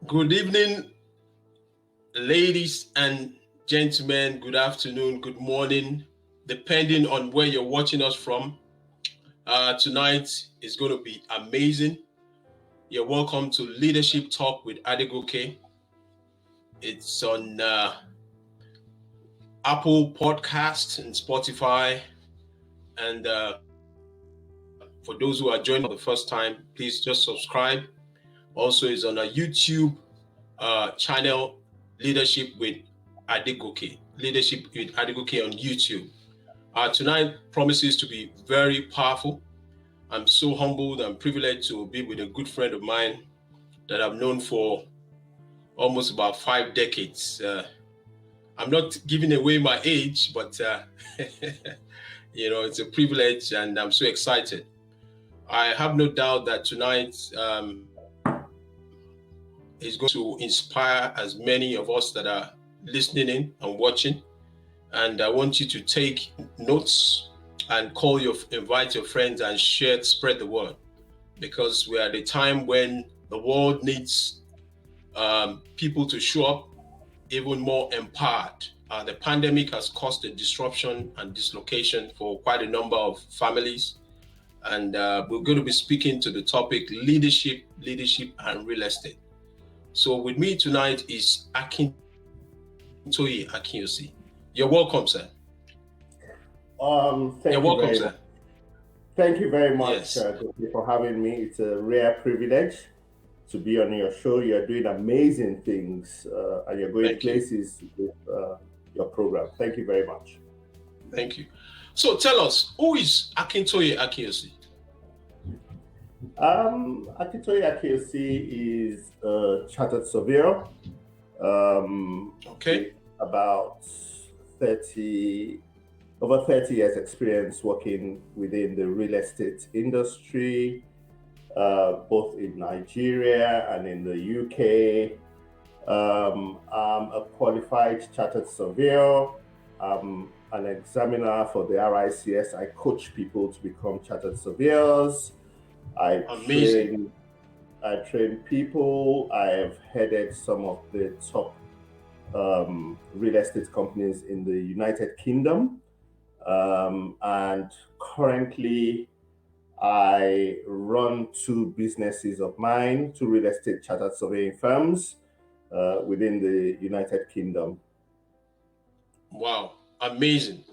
Good evening, ladies and gentlemen. Good afternoon, good morning, depending on where you're watching us from. Tonight is going to be amazing. You're welcome to Leadership Talk with Adegoke. It's on Apple Podcasts and Spotify. And for those who are joining for the first time, please just subscribe. Also, it's on our YouTube channel, Leadership with Adegoke. Leadership with Adegoke on YouTube. Tonight promises to be very powerful. I'm so humbled and privileged to be with a good friend of mine that I've known for almost about 5 decades. I'm not giving away my age, but it's a privilege and I'm so excited. I have no doubt that tonight is going to inspire as many of us that are listening in and watching. And I want you to take notes and invite your friends and spread the word, because we're at a time when the world needs people to show up even more empowered. The pandemic has caused a disruption and dislocation for quite a number of families. And we're going to be speaking to the topic leadership, and real estate. So with me tonight is Akintoye Akinyosi. You're welcome, sir. You're welcome, sir. Thank you very much for having me. It's a rare privilege to be on your show. You're doing amazing things and you're going places with your program. Thank you very much. Thank you. So tell us, who is Akintoye Akinyosi? Akintoye Akinyosi is a chartered surveyor. About over 30 years experience working within the real estate industry, both in Nigeria and in the UK. I'm a qualified chartered surveyor. I'm an examiner for the RICS. I coach people to become chartered surveyors. I train people. I have headed some of the top real estate companies in the United Kingdom. And currently I run 2 businesses of mine, 2 real estate chartered surveying firms within the United Kingdom. Wow. Amazing.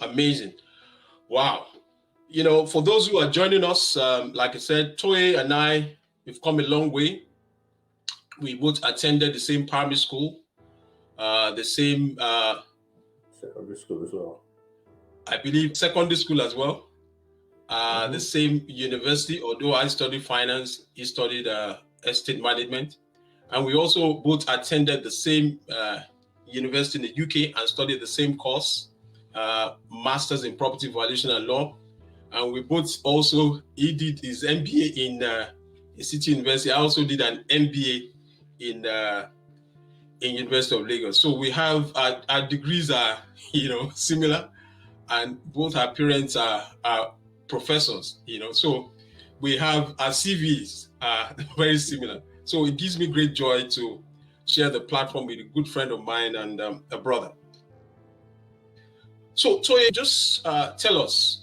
Wow. For those who are joining us, like I said, Toye and I, we've come a long way. We both attended the same primary school, the same secondary school as well. I believe secondary school as well. The same university, although I studied finance, he studied estate management. And we also both attended the same university in the UK and studied the same course, Masters in Property Valuation and Law. And we both he did his MBA in City University. I also did an MBA in University of Lagos. So we have, our degrees are, similar, and both our parents are professors, so we have our CVs are very similar. So it gives me great joy to share the platform with a good friend of mine and a brother. So Toye, just tell us,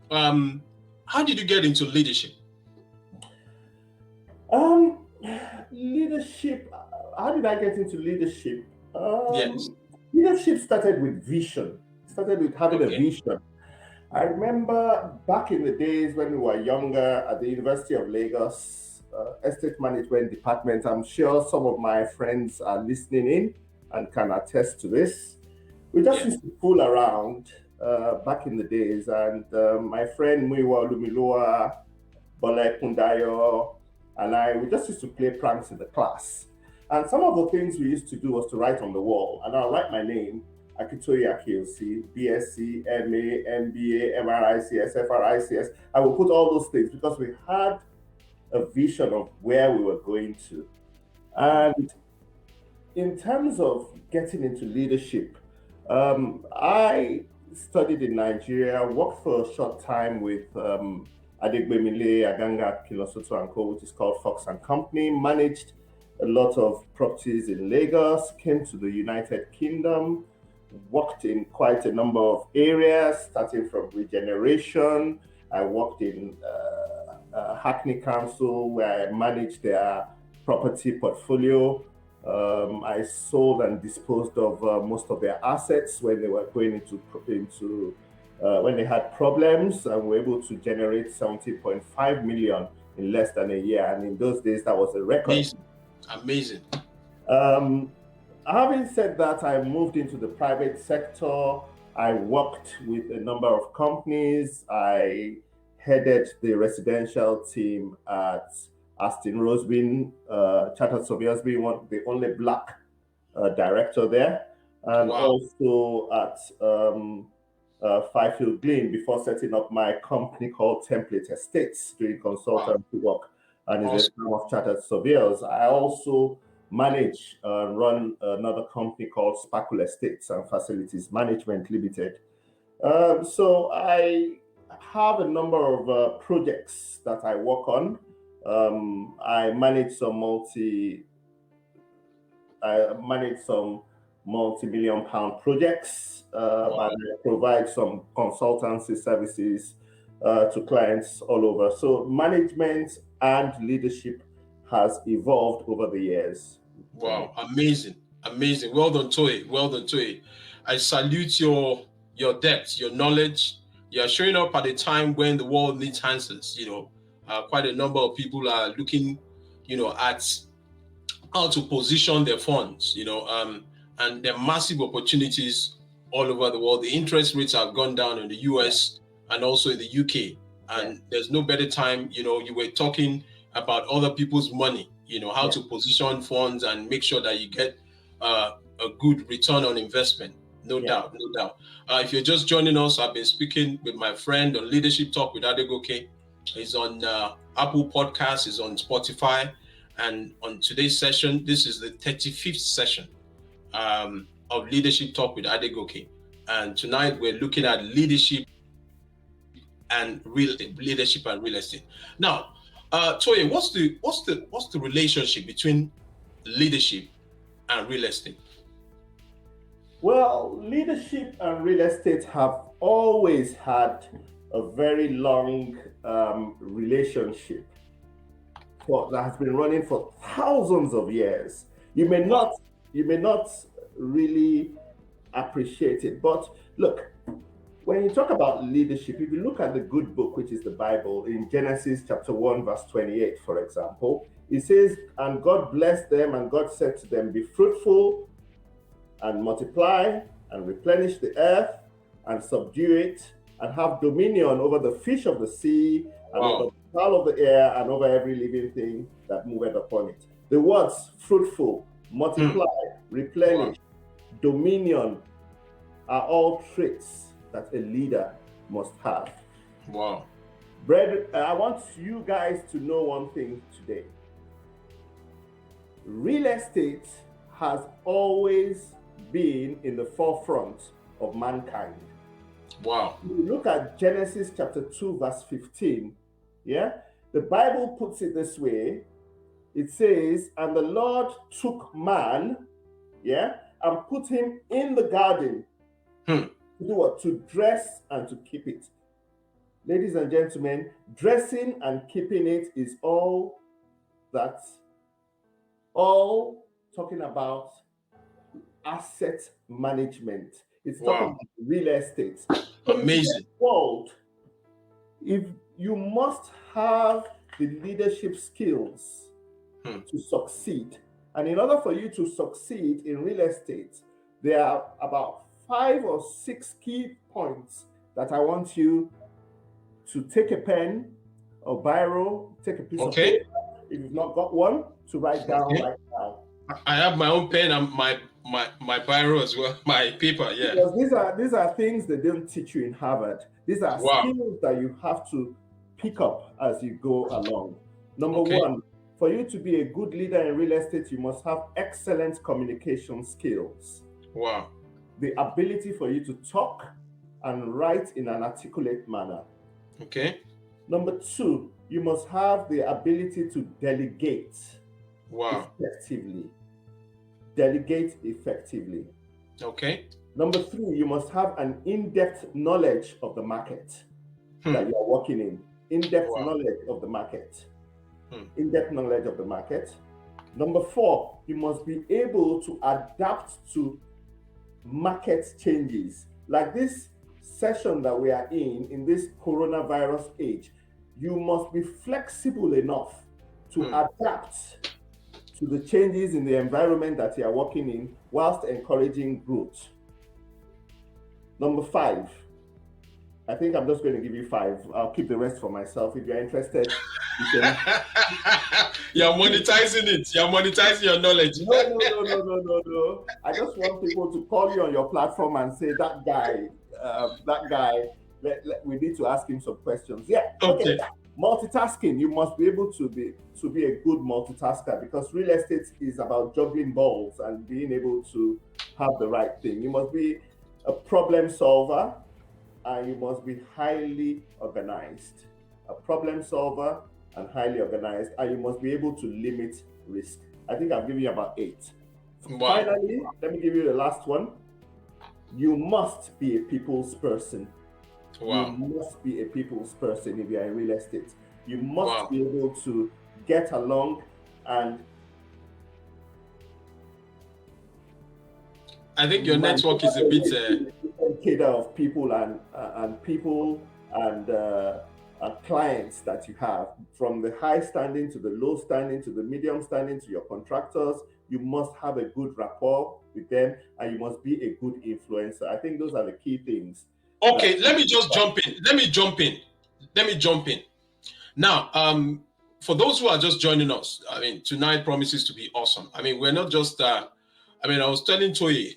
how did you get into leadership? Leadership. How did I get into leadership? Yes. Leadership started with vision. Started with having a vision. I remember back in the days when we were younger at the University of Lagos, estate management department. I'm sure some of my friends are listening in and can attest to this. We just used to fool around back in the days, and my friend Muiwa Lumiloa, Bola Kundayo, and we just used to play pranks in the class. And some of the things we used to do was to write on the wall, and I'll write my name, Akintoye Akinyosi, BSc, MA, MBA, MRICS, FRICS. I will put all those things because we had a vision of where we were going to. And in terms of getting into leadership, I studied in Nigeria, worked for a short time with Adegbemile Aganga Kilosoto & Co., which is called Fox & Company, managed a lot of properties in Lagos, came to the United Kingdom, worked in quite a number of areas, starting from regeneration. I worked in Hackney Council, where I managed their property portfolio. I sold and disposed of most of their assets when they were going into when they had problems, and were able to generate 70.5 million in less than a year. And in those days, that was a record. Amazing. Having said that, I moved into the private sector. I worked with a number of companies. I headed the residential team at Aston Rosebin, Chartered Surveyors, being the only Black director there, and also at Fifield Glean, before setting up my company called Template Estates, doing consultancy work, and is a firm of Chartered Surveyors. I also manage and run another company called Sparkle Estates and Facilities Management Limited. So I have a number of projects that I work on. I manage some multi-million pound projects, and I provide some consultancy services to clients all over. So management and leadership has evolved over the years. Wow, amazing, amazing. Well done, Toye. Well done, Toye. I salute your depth, your knowledge. You're showing up at a time when the world needs answers. Quite a number of people are looking, at how to position their funds, and there are massive opportunities all over the world. The interest rates have gone down in the US and also in the UK. And there's no better time, you were talking about other people's money, how to position funds and make sure that you get a good return on investment. No doubt. If you're just joining us, I've been speaking with my friend on Leadership Talk with Adegoke. He's on Apple Podcasts, he's on Spotify. And on today's session, this is the 35th session of Leadership Talk with Adegoke. And tonight we're looking at leadership and real estate. Now, Toye, what's the relationship between leadership and real estate? Well, leadership and real estate have always had a very long relationship that has been running for thousands of years. You may not really appreciate it, but look, when you talk about leadership, if you look at the good book, which is the Bible, in Genesis chapter 1, verse 28, for example, it says, "And God blessed them, and God said to them, be fruitful and multiply and replenish the earth and subdue it and have dominion over the fish of the sea and over the fowl of the air and over every living thing that moveth upon it." The words fruitful, multiply, replenish, dominion are all traits that a leader must have. Wow. Brethren, I want you guys to know one thing today. Real estate has always been in the forefront of mankind. Wow. If you look at Genesis chapter 2, verse 15, the Bible puts it this way. It says, "And the Lord took man, and put him in the garden to do what? To dress and to keep it." Ladies and gentlemen, dressing and keeping it is all talking about asset management. It's talking about real estate. Amazing. World, if you must have the leadership skills to succeed. And in order for you to succeed in real estate, there are about 5 or 6 key points that I want you to take a pen or biro, take a piece of paper, if you've not got one, to write down right now. I have my own pen and my biro as well, my paper, Because these are things they don't teach you in Harvard. These are skills that you have to pick up as you go along. Number one, for you to be a good leader in real estate, you must have excellent communication skills. Wow. The ability for you to talk and write in an articulate manner. Okay. Number 2, you must have the ability to delegate. effectively. Delegate effectively. Okay. Number 3, you must have an in-depth knowledge of the market that you are working in. In-depth knowledge of the market. In-depth knowledge of the market. Number 4, you must be able to adapt to market changes. Like this session that we are in this coronavirus age, you must be flexible enough to adapt to the changes in the environment that you are working in whilst encouraging growth. Number 5, I think I'm just going to give you 5. I'll keep the rest for myself. If you're interested, you can... You're monetizing it. You're monetizing your knowledge. No. I just want people to call you on your platform and say, that guy, we need to ask him some questions. Yeah. Okay. Multitasking. You must be able to be a good multitasker, because real estate is about juggling balls and being able to have the right thing. You must be a problem solver, and you must be highly organized. A problem solver and highly organized, and you must be able to limit risk. I think I've given you about 8. Finally, let me give you the last one. You must be a people's person. You must be a people's person if you're in real estate. You must be able to get along, and I think your network is a bit cater of people and clients that you have, from the high standing to the low standing to the medium standing to your contractors. You must have a good rapport with them, and you must be a good influencer. I think those are the key things. Okay, let me just jump in. Now, for those who are just joining us, I mean, tonight promises to be awesome. I mean, we're not just, I was telling Toye,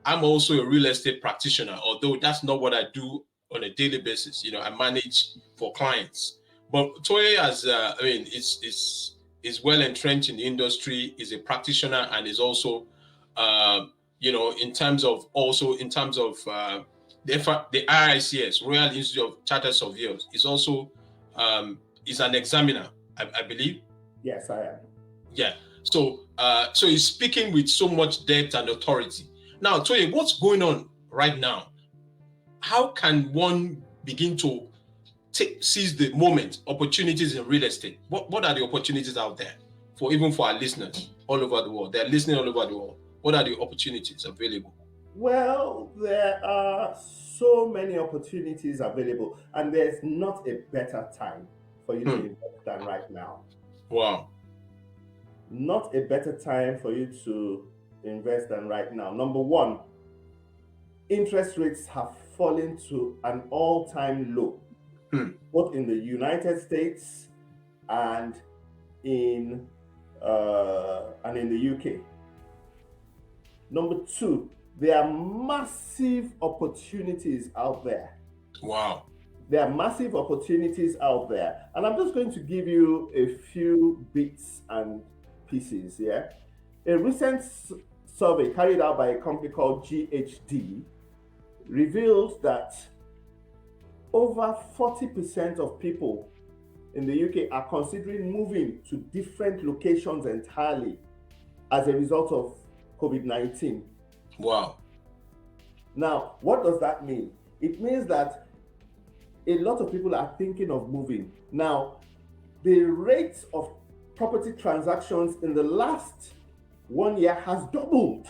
I'm also a real estate practitioner, although that's not what I do on a daily basis. You know, I manage for clients. But Toye is well entrenched in the industry, is a practitioner, and is also, in terms of the RICS, Royal Institute of Chartered Surveyors, is also is an examiner, I believe. Yes, I am. Yeah. So he's speaking with so much depth and authority. Now, Toye, what's going on right now? How can one begin to seize the moment, opportunities in real estate? What are the opportunities out there even for our listeners all over the world? They're listening all over the world. What are the opportunities available? Well, there are so many opportunities available, and there's not a better time for you to invest than right now. Wow. Not a better time for you to invest than right now. Number 1, interest rates have fallen to an all-time low, both in the United States and in the UK. Number 2, there are massive opportunities out there. Wow. There are massive opportunities out there. And I'm just going to give you a few bits and pieces here. A recent survey carried out by a company called GHD reveals that over 40% of people in the UK are considering moving to different locations entirely as a result of COVID-19. Wow. Now, what does that mean? It means that a lot of people are thinking of moving. Now, the rate of property transactions in the last 1 year has doubled.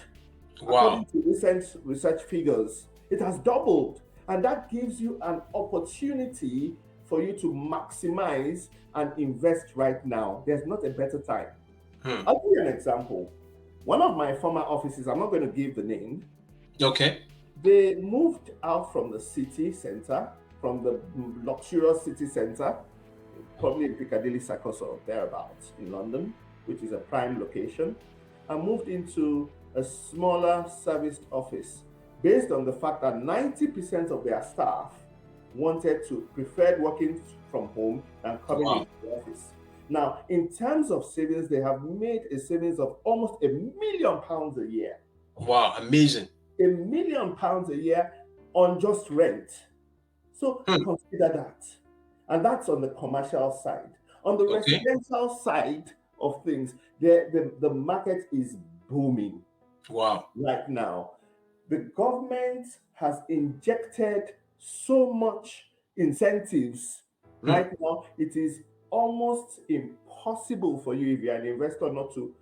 Wow. According to recent research figures, it has doubled. And that gives you an opportunity for you to maximize and invest right now. There's not a better time. I'll give you an example. One of my former offices, I'm not going to give the name. Okay. They moved out from the city center, from the luxurious city center, probably in Piccadilly Circus or thereabouts in London, which is a prime location, and moved into a smaller serviced office based on the fact that 90% of their staff preferred working from home than coming into the office. Now, in terms of savings, they have made a savings of almost £1 million a year. Wow, amazing. £1 million a year on just rent. So consider that. And that's on the commercial side. On the residential side, of things. The market is booming. Wow. Right now. The government has injected so much incentives. Right now, it is almost impossible for you, if you're an investor, not to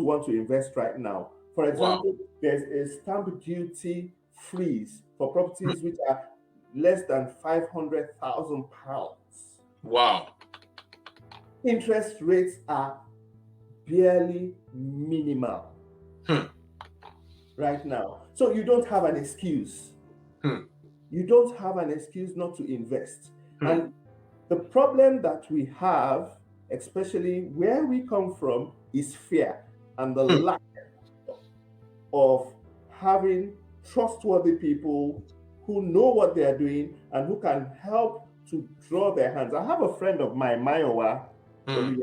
want to invest right now. For example, there's a stamp duty freeze for properties which are less than £500,000. Wow. Interest rates are barely minimal right now. So you don't have an excuse. You don't have an excuse not to invest. And the problem that we have, especially where we come from, is fear and the lack of having trustworthy people who know what they are doing and who can help to draw their hands. I have a friend of mine, Mayowa, and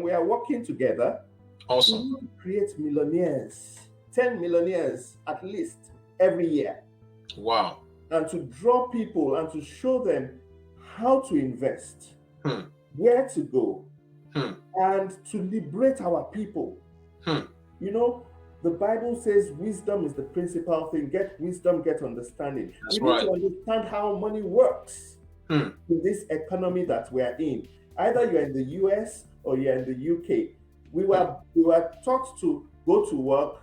we are working together. Awesome. To create millionaires, 10 millionaires at least every year. Wow. And to draw people and to show them how to invest, where to go, and to liberate our people. You know, the Bible says wisdom is the principal thing. Get wisdom, get understanding. That's we need to understand how money works in this economy that we are in. Either you're in the US or you're in the UK. We were taught to go to work,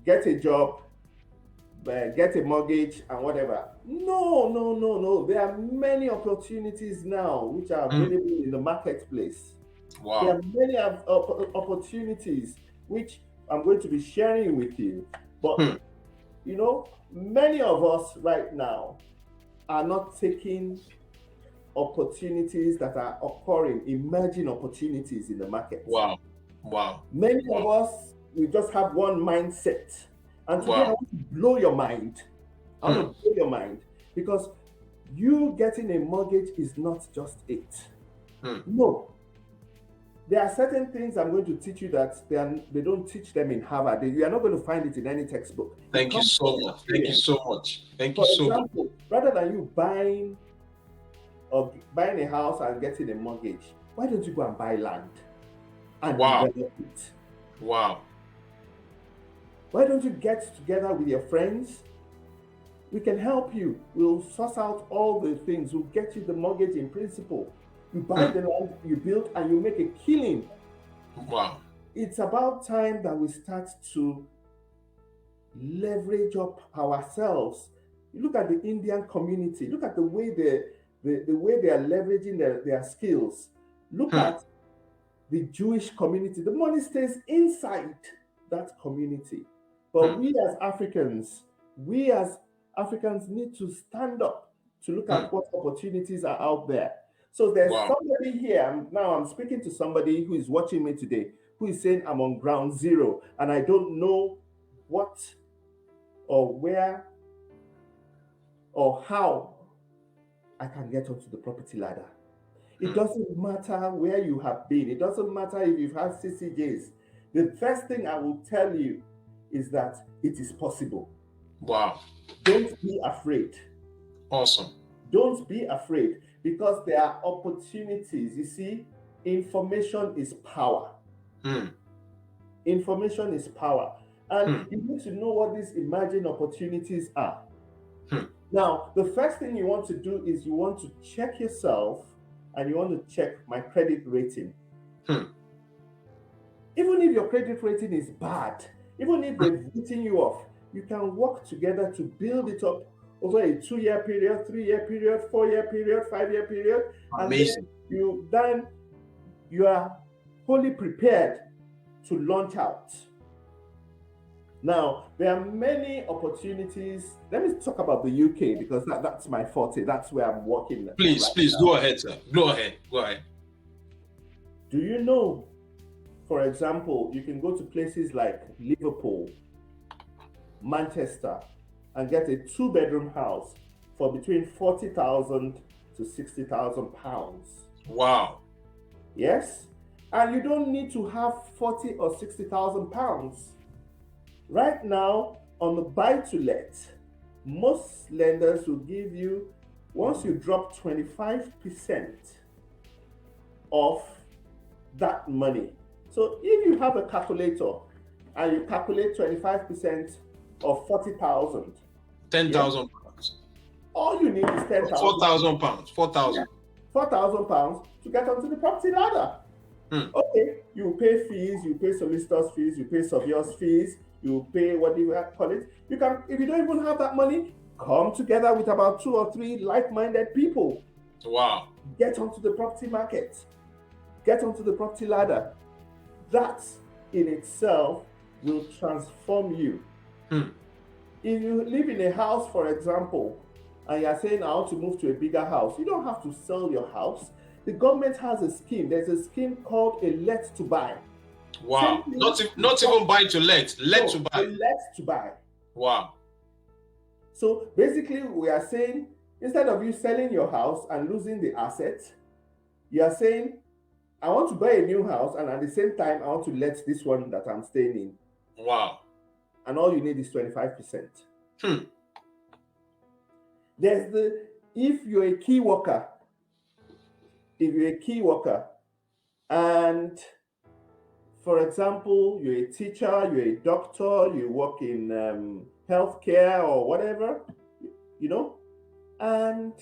get a job, get a mortgage, and whatever. No. There are many opportunities now which are available in the marketplace. Wow. There are many opportunities which I'm going to be sharing with you. But, you know, many of us right now are not taking opportunities that are occurring, emerging opportunities in the market. Wow. Many of us, we just have one mindset. And today I want to blow your mind. I want to blow your mind because you getting a mortgage is not just it. No. There are certain things I'm going to teach you that they don't teach them in Harvard. You are not going to find it in any textbook. Thank you so much. Thank you so much. Thank you so much. For example, rather than you buying a house and getting a mortgage, why don't you go and buy land and develop it? Wow. Why don't you get together with your friends? We can help you. We'll source out all the things. We'll get you the mortgage in principle. You buy the land, you build, and you make a killing. Wow. It's about time that we start to leverage up ourselves. You look at the Indian community. Look at the way they are leveraging their skills. Look at the Jewish community. The money stays inside that community. But we as Africans need to stand up to look at what opportunities are out there. So there's somebody here. Now I'm speaking to somebody who is watching me today, who is saying I'm on ground zero and I don't know what or where or how I can get onto the property ladder. It doesn't matter where you have been. It doesn't matter if you've had CCJs. The first thing I will tell you is that it is possible. Wow. Don't be afraid. Awesome. Don't be afraid because there are opportunities. You see, information is power. Information is power. And you need to know what these emerging opportunities are. Now, the first thing you want to do is you want to check yourself and you want to check my credit rating. Even if your credit rating is bad, even if they've written you off, you can work together to build it up over a 2-year period, 3-year period, 4-year period, 5-year period. Amazing. And then you are fully prepared to launch out. Now, there are many opportunities. Let me talk about the UK because that's my forte. That's where I'm working. Please, go ahead, sir. Go ahead. Do you know, for example, you can go to places like Liverpool, Manchester, and get a 2-bedroom house for between £40,000 to £60,000. Wow. Yes? And you don't need to have £40,000 or £60,000. Right now, on the buy-to-let, most lenders will give you, once you drop 25% of that money. So if you have a calculator and you calculate 25% of 40,000, 10,000 pounds. All you need is 10,000. 4,000 pounds. 4,000. Yeah, 4,000 pounds to get onto the property ladder. Okay, you pay fees, you pay solicitors' fees, you pay surveyor's fees, you pay what do you call it. You can, if you don't even have that money, come together with about 2 or 3 like-minded people. Wow. Get onto the property market. Get onto the property ladder. That in itself will transform you. If you live in a house, for example, and you're saying I want to move to a bigger house, you don't have to sell your house. The government has a scheme. There's a scheme called a let to buy. Wow. Not even buy to let. Let to buy. Let to buy. Wow. So basically, we are saying instead of you selling your house and losing the asset, you are saying, I want to buy a new house, and at the same time, I want to let this one that I'm staying in. Wow. And all you need is 25%. There's if you're a key worker, and for example, you're a teacher, you're a doctor, you work in healthcare or whatever, and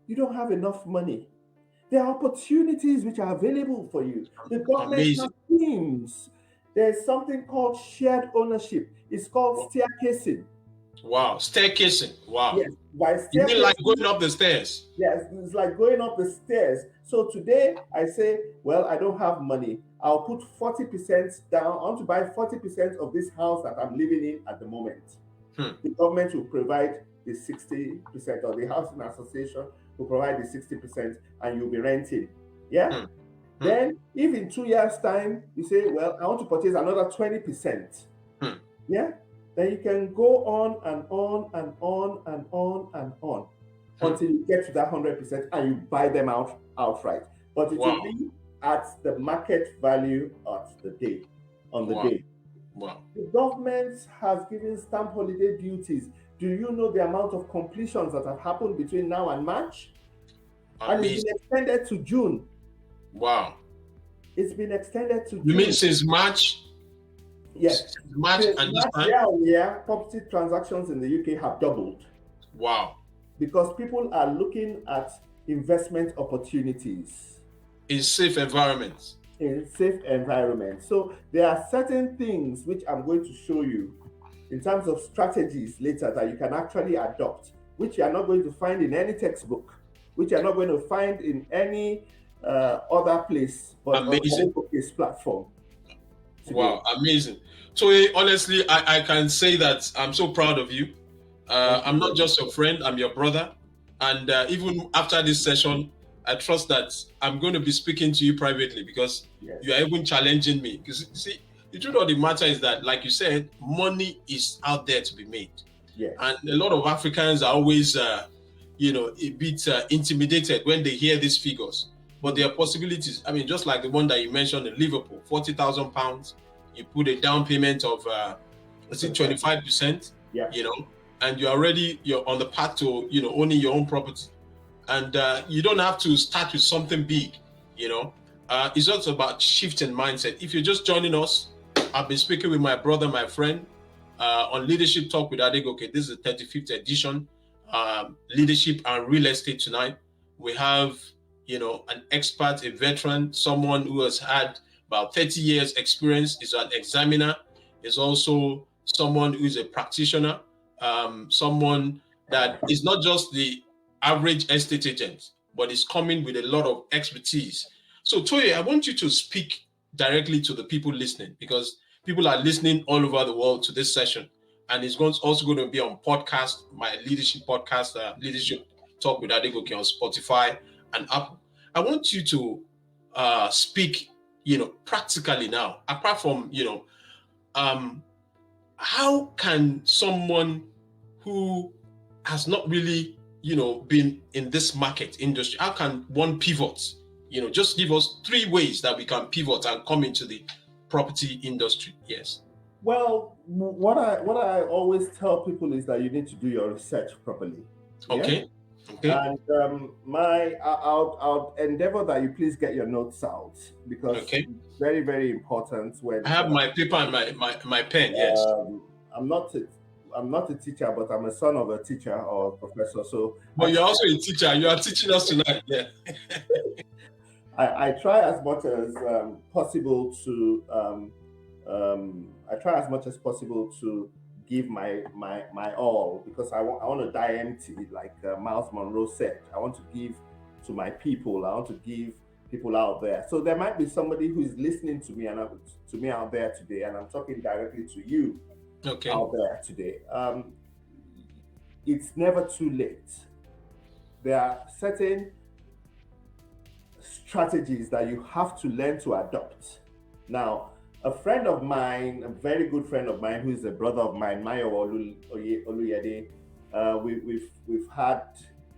you don't have enough money, there are opportunities which are available for you. The government has schemes. There's something called shared ownership. It's called staircasing. Wow, staircasing. Wow. Yes, by staircasing. You mean like going up the stairs? Yes, it's like going up the stairs. So today I say, well, I don't have money. I'll put 40% down. I want to buy 40% of this house that I'm living in at the moment. The government will provide the 60%, or the housing association will provide the 60%, and you'll be renting. Yeah. Then, if in 2 years' time you say, well, I want to purchase another 20%, yeah, then you can go on and on and on and on and on until you get to that 100% and you buy them outright. But it will be at the market value of the day, on the day. Wow. The government has given stamp holiday duties. Do you know the amount of completions that have happened between now and March? And it's been extended to June. Wow. It's been extended to June. You mean since March? Yes. March and this time? Yeah, property transactions in the UK have doubled. Wow. Because people are looking at investment opportunities. In safe environments. So there are certain things which I'm going to show you in terms of strategies later that you can actually adopt, which you are not going to find in any textbook, which you are not going to find in any other place, but on this platform. Wow, amazing. So honestly, I can say that I'm so proud of you. I'm not just your friend, I'm your brother. And even after this session, I trust that I'm going to be speaking to you privately, because you are even challenging me. Because see, the truth of the matter is that, like you said, money is out there to be made. And a lot of Africans are always, a bit intimidated when they hear these figures. But there are possibilities. I mean, just like the one that you mentioned in Liverpool, 40,000 pounds, you put a down payment of, 25%, and you're on the path to, owning your own property. And you don't have to start with something big, It's also about shifting mindset. If you're just joining us, I've been speaking with my brother, my friend, on Leadership Talk with Adegoke. This is the 35th edition, Leadership and Real Estate tonight. We have, an expert, a veteran, someone who has had about 30 years experience, is an examiner, is also someone who is a practitioner, someone that is not just the average estate agent, but is coming with a lot of expertise. So Toye, I want you to speak directly to the people listening, because people are listening all over the world to this session, and it's also going to be on podcast, my leadership podcast, Leadership Talk with Adegoke on Spotify and Apple. I want you to speak, practically now, apart from, how can someone who has not really, been in this market industry, how can one pivot? Just give us 3 ways that we can pivot and come into the property industry. Yes. Well, what I always tell people is that you need to do your research properly. Okay. Okay. And I'll endeavor that you please get your notes out, because it's very, very important. When I have my paper and my pen. Yes. I'm not a teacher, but I'm a son of a teacher or a professor. So, but you're also a teacher. You are teaching us tonight. Yeah. I try as much as possible to give my all, because I want to die empty, like Miles Monroe said. I want to give to my people. I want to give people out there. So there might be somebody who is listening to me out there today, and I'm talking directly to you out there today. It's never too late. There are certain strategies that you have to learn to adopt. Now, a friend of mine, a very good friend of mine, who is a brother of mine, Mayo Oluyede, we've had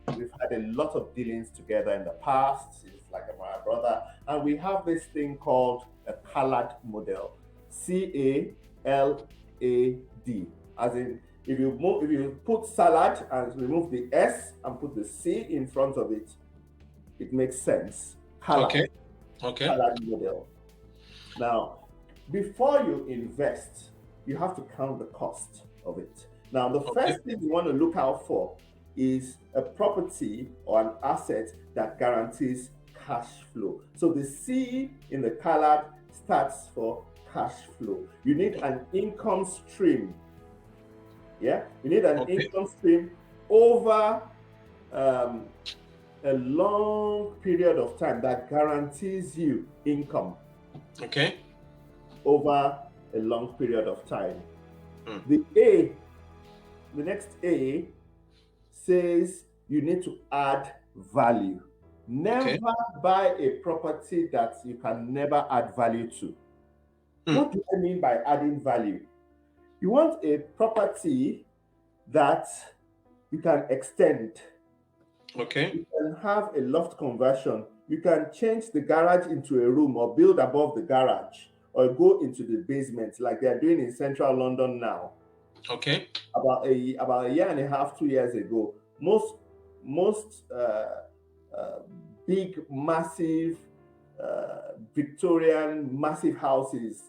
a lot of dealings together in the past. He's like my brother, and we have this thing called a CALAD model, CALAD, as in if you put salad and remove the S and put the C in front of it, it makes sense. CALAD. Okay. CALAD model. Now, before you invest, you have to count the cost of it. Now, the first thing you want to look out for is a property or an asset that guarantees cash flow. So the C in the CALAD starts for cash flow. You need an income stream. Yeah, you need an income stream over a long period of time that guarantees you income. Okay. Over a long period of time. The next A says you need to add value. Never buy a property that you can never add value to. What do I mean by adding value? You want a property that you can extend. Okay. You can have a loft conversion. You can change the garage into a room or build above the garage, or go into the basement like they are doing in central London now. Okay. About a year and a half, 2 years ago, most big, massive Victorian massive houses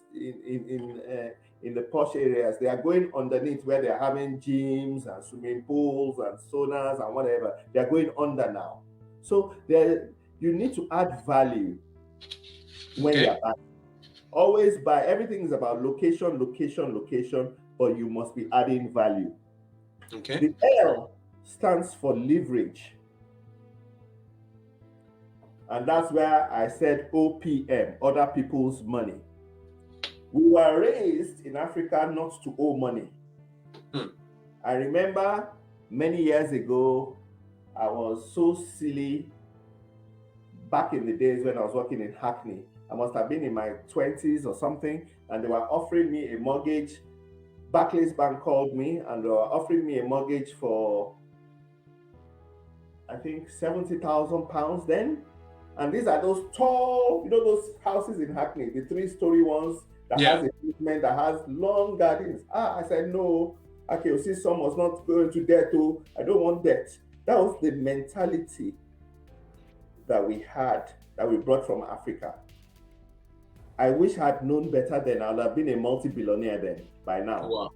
in the posh areas, they are going underneath, where they are having gyms and swimming pools and saunas and whatever. They are going under now. So you need to add value when you are buying. Always buy. Everything is about location, but you must be adding value. Okay. The L stands for leverage. And that's where I said OPM, other people's money. We were raised in Africa not to owe money. I remember many years ago, I was so silly back in the days when I was working in Hackney. I must have been in my 20s or something, and they were offering me a mortgage. Barclays Bank called me, and they were offering me a mortgage for, I think, £70,000 then. And these are those tall, those houses in Hackney, the 3-story ones that has a basement, that has long gardens. I said, no, okay, see, some was not going to debt. Oh, I don't want debt. That was the mentality that we had, that we brought from Africa. I wish I had known better then. I would have been a multi-billionaire then by now. Wow.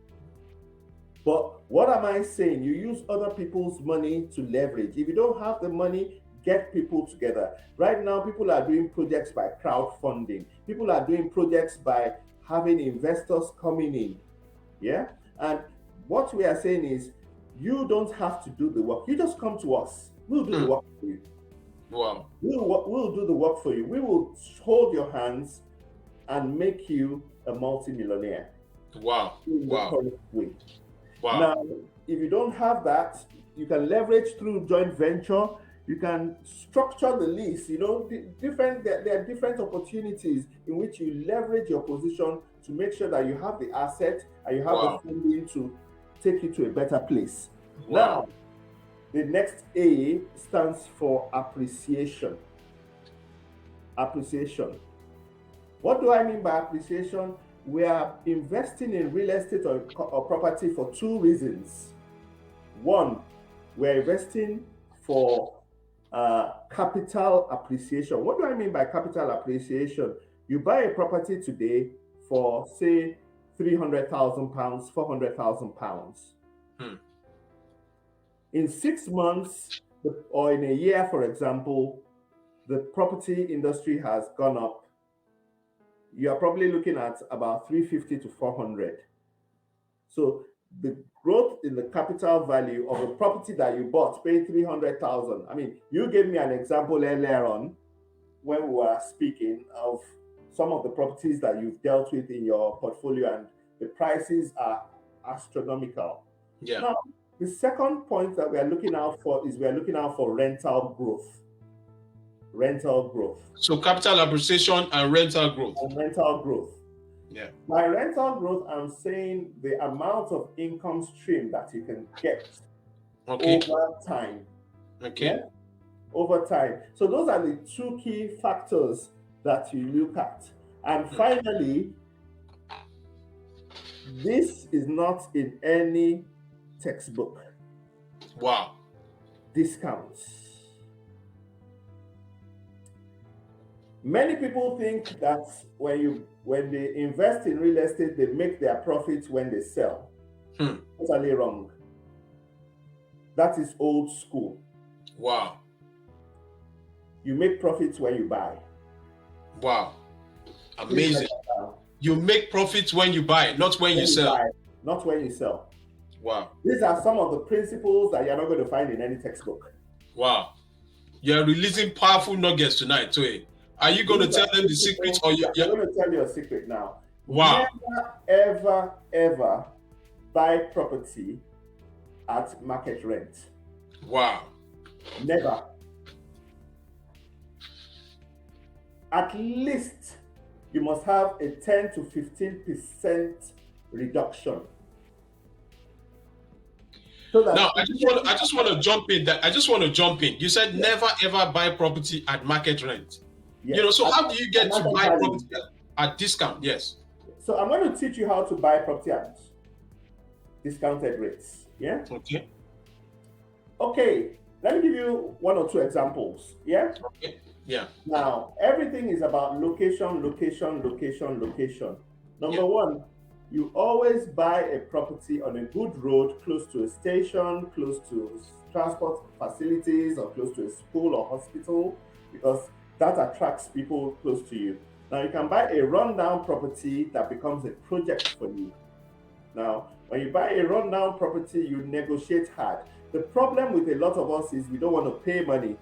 But what am I saying? You use other people's money to leverage. If you don't have the money, get people together. Right now, people are doing projects by crowdfunding. People are doing projects by having investors coming in. Yeah? And what we are saying is, you don't have to do the work. You just come to us. We'll do the work for you. Wow. We'll do the work for you. We will hold your hands and make you a multi-millionaire. Wow. In the correct way. Wow. Now, if you don't have that, you can leverage through joint venture. You can structure the lease. There are different opportunities in which you leverage your position to make sure that you have the asset and you have the funding to take you to a better place. Now, the next A stands for appreciation. Appreciation. What do I mean by appreciation? We are investing in real estate or property for two reasons. One, we're investing for capital appreciation. What do I mean by capital appreciation? You buy a property today for, say, £300,000, £400,000. In 6 months or in a year, for example, the property industry has gone up. You are probably looking at about 350 to 400. So the growth in the capital value of a property that you bought, paid 300,000. I mean, you gave me an example earlier on when we were speaking of some of the properties that you've dealt with in your portfolio, and the prices are astronomical. Yeah. Now, the second point that we are looking out for is we are looking out for rental growth. Rental growth. So capital appreciation and rental growth. And rental growth. Yeah. By rental growth, I'm saying the amount of income stream that you can get over time. Okay. Yeah? Over time. So those are the two key factors that you look at. And finally, this is not in any textbook. Wow. Discounts. Many people think that when they invest in real estate, they make their profits when they sell. Totally wrong. That is old school. Wow. You make profits when you buy. Wow. Amazing. You make profits when you buy, not when you sell. Not when you sell. Wow. These are some of the principles that you're not going to find in any textbook. Wow. You're releasing powerful nuggets tonight, Toye. Are you going to tell them the secret, or you're going to tell you a secret now? Wow. Never, ever buy property at market rent. Wow. Never. At least you must have a 10 to 15% reduction. So that now, I just want to jump in. You said never ever buy property at market rent. Yes. So how do you get to buy property at discount? Yes. So I'm going to teach you how to buy property at discounted rates. Yeah. Okay. Okay. Let me give you one or two examples. Yeah. Okay. Yeah. Now, everything is about location. Number one, you always buy a property on a good road, close to a station, close to transport facilities, or close to a school or hospital, because that attracts people close to you. Now, you can buy a rundown property that becomes a project for you. Now, when you buy a rundown property, you negotiate hard. The problem with a lot of us is we don't want to pay money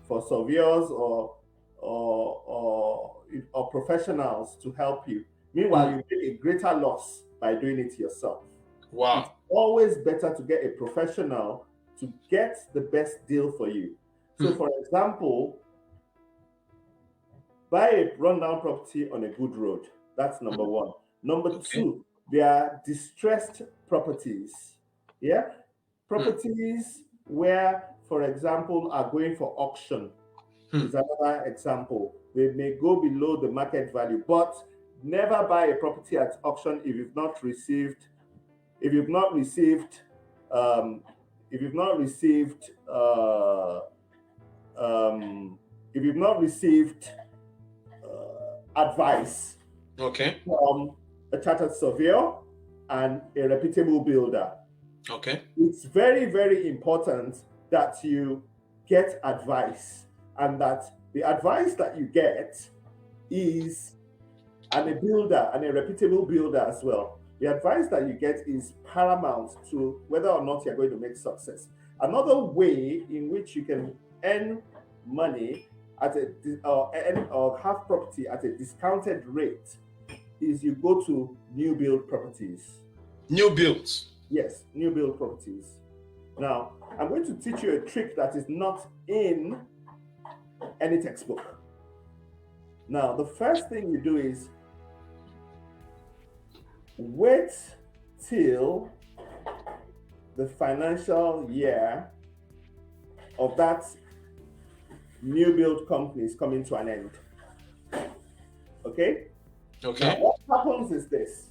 for surveyors or professionals to help you. Meanwhile, you make a greater loss by doing it yourself. Wow. It's always better to get a professional to get the best deal for you. So, for example, buy a rundown property on a good road. That's number one. Number two, there are distressed properties. Yeah? Properties where, for example, are going for auction is another example. They may go below the market value, but never buy a property at auction if you've not received advice from a chartered surveyor and a reputable builder. Okay. It's very, very important that you get advice, and that the advice that you get is and a builder and a reputable builder as well. The advice that you get is paramount to whether or not you're going to make success. Another way in which you can earn money at or have property at a discounted rate is you go to new build properties. New builds? Yes, new build properties. Now, I'm going to teach you a trick that is not in any textbook. Now, the first thing you do is wait till the financial year of that new build company is coming to an end. Okay? Okay. Now, what happens is this.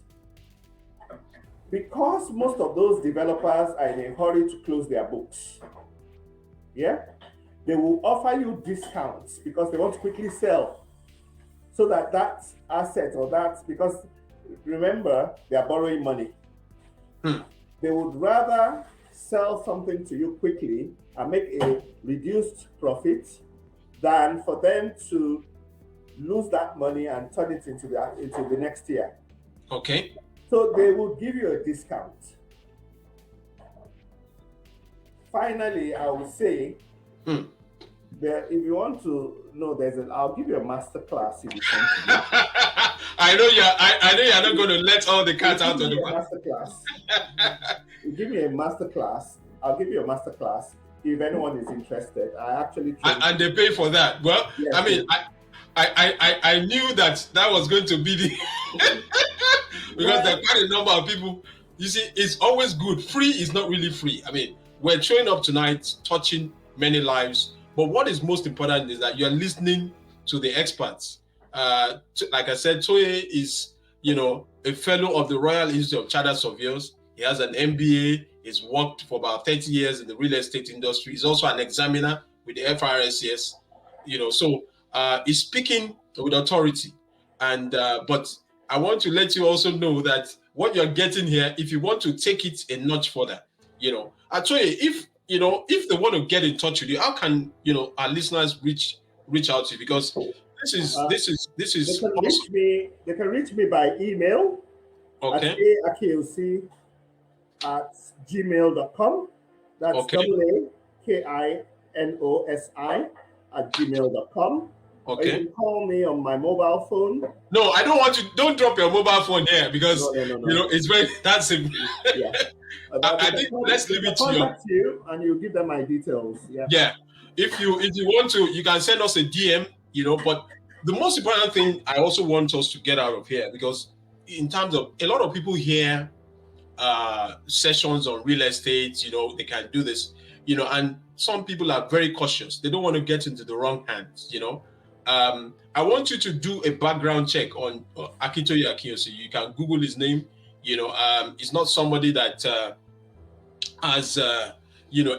Because most of those developers are in a hurry to close their books. Yeah? They will offer you discounts because they want to quickly sell, so that that asset or that, because remember, they are borrowing money. They would rather sell something to you quickly and make a reduced profit than for them to lose that money and turn it into the next year. Okay. So they will give you a discount. Finally, I will say, if you want to know, I'll give you a master class if you want to. I know you're not going to let all the cats out of the bag. Master class. You give me a master class. I'll give you a master class if anyone is interested. I actually and they pay for that. Well, yes, I mean, I knew that was going to be the because there are quite a number of people. You see, it's always good. Free is not really free. I mean, we're showing up tonight, touching many lives. But what is most important is that you're listening to the experts. Like I said, Toye is, a fellow of the Royal Institute of Chartered Surveyors. He has an MBA. He's worked for about 30 years in the real estate industry. He's also an examiner with the FRSCS. So he's speaking with authority. And but I want to let you also know that what you're getting here, if you want to take it a notch further, Toye, if they want to get in touch with you, how can our listeners reach out to you? Because this is they can reach me by email. Okay. At aakinosi@gmail.com. That's AAKINOSI@gmail.com. Okay. Or you can call me on my mobile phone. No, I don't want you. Don't drop your mobile phone here because no. It's very that's simple. Yeah. I think let's leave it to you, and you give them my details. Yeah. Yeah. If you want to, you can send us a DM. But the most important thing I also want us to get out of here, because in terms of a lot of people hear sessions on real estate, they can do this, and some people are very cautious. They don't want to get into the wrong hands, I want you to do a background check on Akintoye Akinyosi. You can Google his name. He's not somebody that has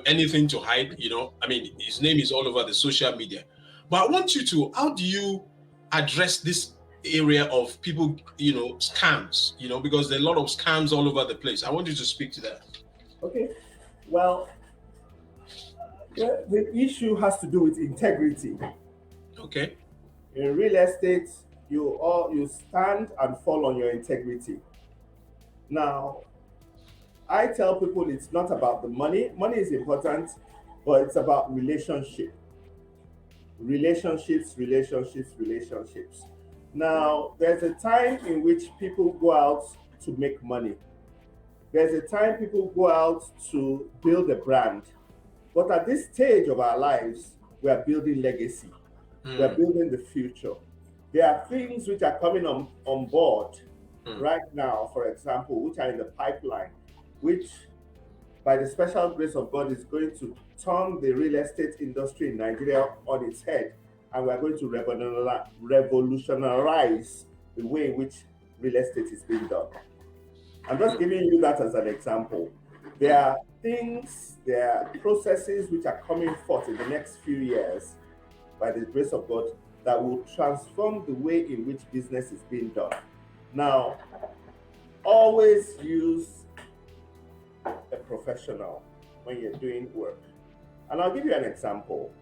anything to hide. I mean, his name is all over the social media. But I want you to, how do you address this area of people, scams, because there are a lot of scams all over the place. I want you to speak to that. Okay. Well, the issue has to do with integrity. Okay. In real estate, you stand and fall on your integrity. Now, I tell people it's not about the money. Money is important, but it's about relationships. Now, there's a time in which people go out to make money. There's a time people go out to build a brand. But at this stage of our lives, we are building legacy. We are building the future. There are things which are coming on board right now, for example, which are in the pipeline, which by the special grace of God is going to turn the real estate industry in Nigeria on its head. And we're going to revolutionize the way in which real estate is being done. I'm just giving you that as an example. There are processes which are coming forth in the next few years by the grace of God that will transform the way in which business is being done. Now, always use a professional when you're doing work. And I'll give you an example.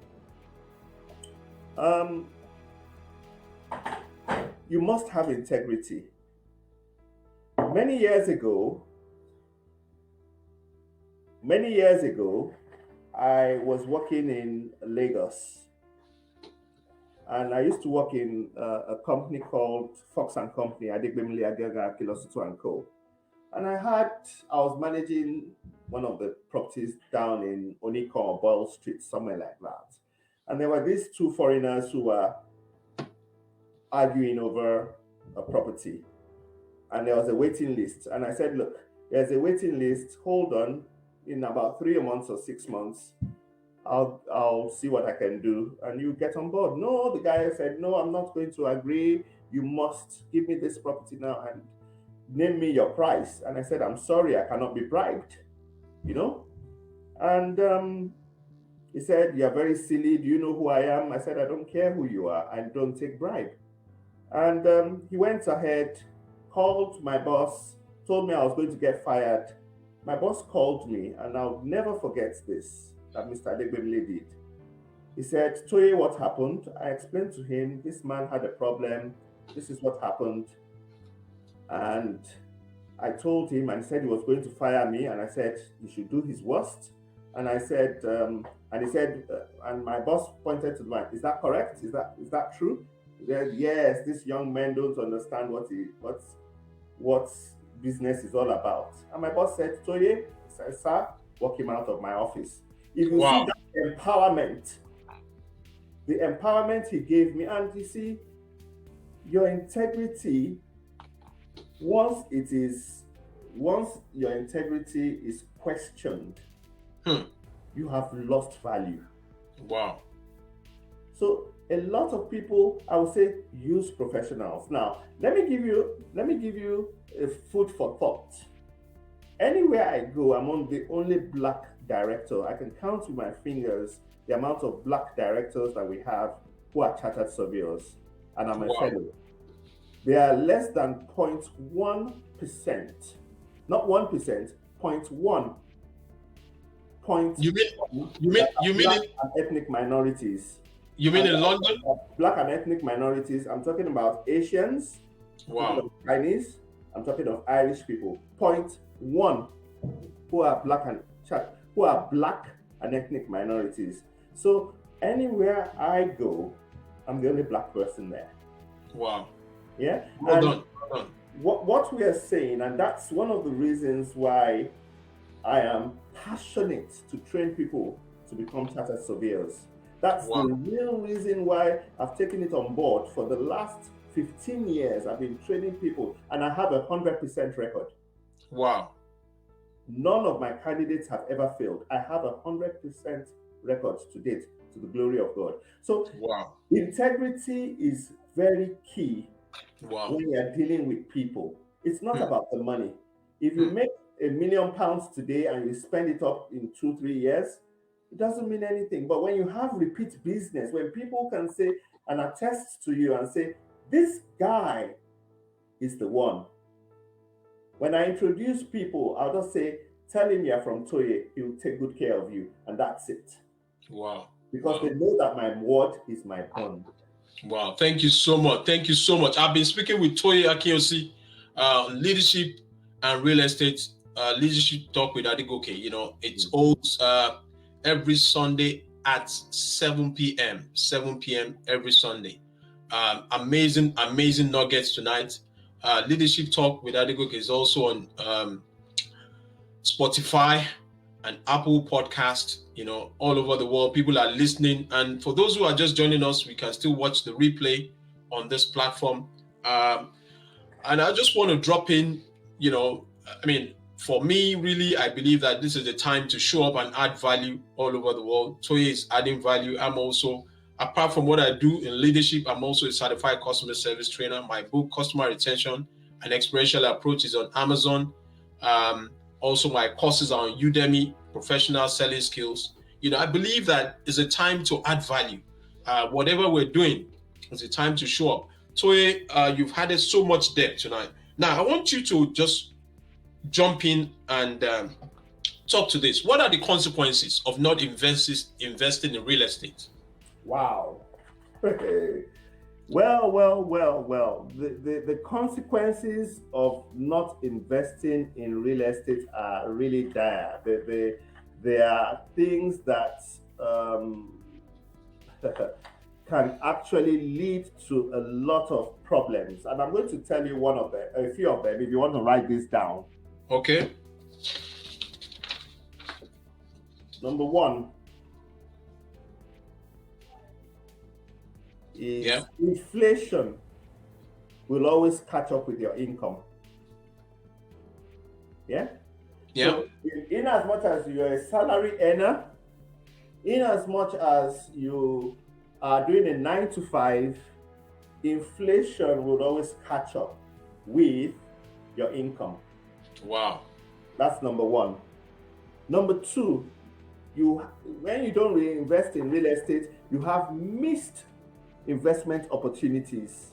You must have integrity. Many years ago, I was working in Lagos. And I used to work in a company called Fox and Company, Adegbemile Agaga Kilositu & Co. And I was managing one of the properties down in Onikon or Boyle Street, somewhere like that. And there were these two foreigners who were arguing over a property. And there was a waiting list. And I said, look, there's a waiting list. Hold on. In about 3 months or 6 months, I'll see what I can do. And you get on board. No, the guy said, no, I'm not going to agree. You must give me this property now and name me your price. And I said, I'm sorry, I cannot be bribed, And He said, "You're very silly. Do you know who I am?" I said, "I don't care who you are. I don't take bribe." And he went ahead, called my boss, told me I was going to get fired. My boss called me, and I'll never forget this that Mr. Adegbemile did. He said, "Toye, what happened?" I explained to him, this man had a problem. This is what happened. And I told him, and he said he was going to fire me. And I said, he should do his worst. And I said, and he said, and my boss pointed to the man, "Is that correct? Is that true?" He said, "Yes, these young men don't understand what business is all about." And my boss said, "Toye," said, "Sir, walk him out of my office." If you see that empowerment, the empowerment he gave me, and you see, your integrity, once your integrity is questioned, you have lost value. Wow. So a lot of people, I would say, use professionals. Now, let me give you a food for thought. Anywhere I go, I'm the only black director. I can count with my fingers the amount of black directors that we have who are chartered surveyors, and I'm a fellow. They are less than 0.1%, not 1%, 0.1. You mean ethnic minorities? You mean in London? Black and ethnic minorities. I'm talking about Asians. Wow. I'm talking of Chinese. I'm talking of Irish people. 0.1 who are black and ethnic minorities. So anywhere I go, I'm the only black person there. Wow. Yeah. Well done. What we are saying, and that's one of the reasons why I am passionate to train people to become chartered surveyors. That's the real reason why I've taken it on board. For the last 15 years, I've been training people, and I have a 100% record. Wow. None of my candidates have ever failed. I have a 100% record to date, to the glory of God. So integrity is very key when you're dealing with people. It's not about the money. If you make £1 million today and you spend it up in 2-3 years, it doesn't mean anything. But when you have repeat business, when people can say and attest to you and say, "This guy is the one." When I introduce people, I'll just say, "Tell him you're from Toye, he'll take good care of you." And that's it. Wow. Because they know that my word is my bond. Wow. Thank you so much. Thank you so much. I've been speaking with Toye Akinyosi, leadership and real estate, leadership talk with Adegoke. You know, it's holds every Sunday at 7 p.m. 7 p.m. every Sunday. Amazing nuggets tonight. Leadership Talk with Adegoke is also on Spotify and Apple Podcast. You know, all over the world, people are listening. And for those who are just joining us, we can still watch the replay on this platform. And I just want to drop in, you know, I mean, for me, really, I believe that this is the time to show up and add value all over the world. Toye is adding value. I'm also, apart from what I do in leadership, I'm also a certified customer service trainer. My book, Customer Retention and Experiential Approach, is on Amazon. Also, my courses are on Udemy, Professional Selling Skills. You know, I believe that it's a time to add value. Whatever we're doing, it's a time to show up. Toye, you've added so much depth tonight. Now, I want you to just jump in and talk to this. What are the consequences of not investing in real estate? Wow. Well. The consequences of not investing in real estate are really dire. There are things that can actually lead to a lot of problems. And I'm going to tell you a few of them, if you want to write this down. Okay. Number one is inflation will always catch up with your income. Yeah? So in as much as you're a salary earner, in as much as you are doing a 9-to-5, inflation would always catch up with your income. Wow. That's number one. Number two, when you don't reinvest in real estate, you have missed investment opportunities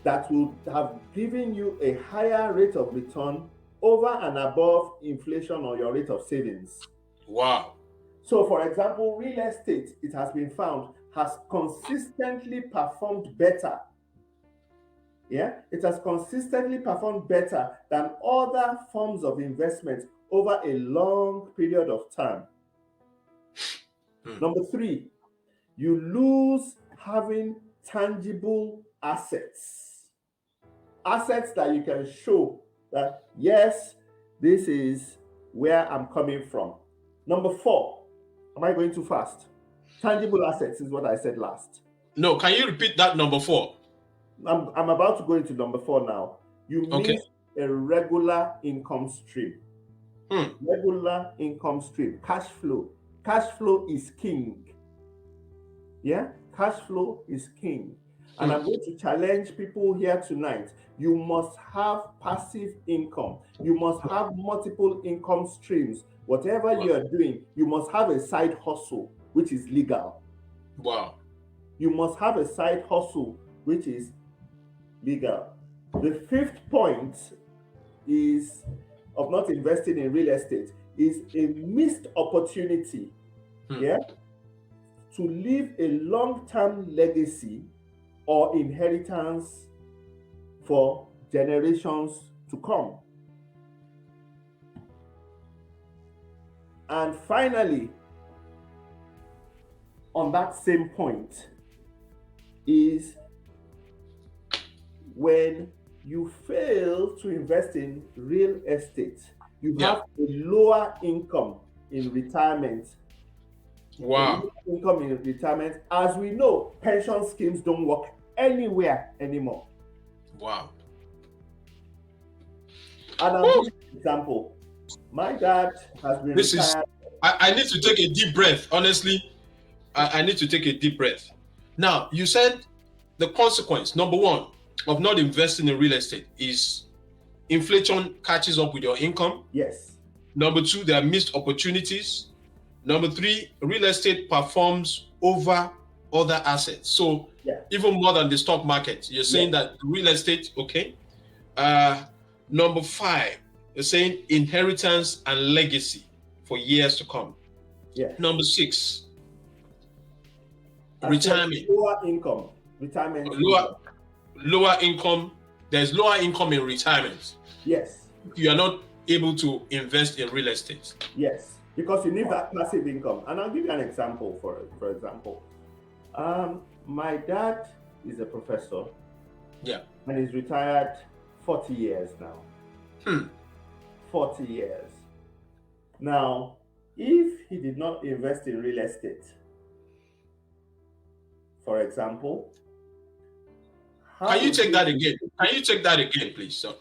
that would have given you a higher rate of return over and above inflation or your rate of savings. Wow. So, for example, real estate, it has been found, has consistently performed better. Yeah, it has consistently performed better than other forms of investment over a long period of time. Number 3, you lose having tangible assets. Assets that you can show that, yes, this is where I'm coming from. Number 4, am I going too fast? Tangible assets is what I said last. No, can you repeat that number 4? I'm about to go into number 4 now. You miss a regular income stream. Regular income stream, cash flow. Cash flow is king. Yeah, cash flow is king. And I'm going to challenge people here tonight. You must have passive income. You must have multiple income streams. Whatever you are doing, you must have a side hustle, which is legal. Wow. You must have a side hustle, which is legal. The 5th point is of not investing in real estate is a missed opportunity, yeah, to leave a long-term legacy or inheritance for generations to come. And finally, on that same point, is when you fail to invest in real estate, you have a lower income in retirement. Wow. Income in retirement. As we know, pension schemes don't work anywhere anymore. Wow. And I'll give you an example. My dad has been retired. I need to take a deep breath. Honestly, I need to take a deep breath. Now, you said the consequence, number 1, of not investing in real estate is inflation catches up with your income. Yes. Number 2, there are missed opportunities. Number 3, real estate performs over other assets. So even more than the stock market, you're saying that real estate, okay. Number 5, you're saying inheritance and legacy for years to come. Yeah. Number 6, retirement. Lower income, retirement. Lower income. There's lower income in retirement. Yes. You are not able to invest in real estate. Yes, because you need that passive income. And I'll give you an example. For example, my dad is a professor. Yeah. And he's retired 40 years now. 40 years. Now, if he did not invest in real estate, for example, can you take that again? Can you take that again, please, sir?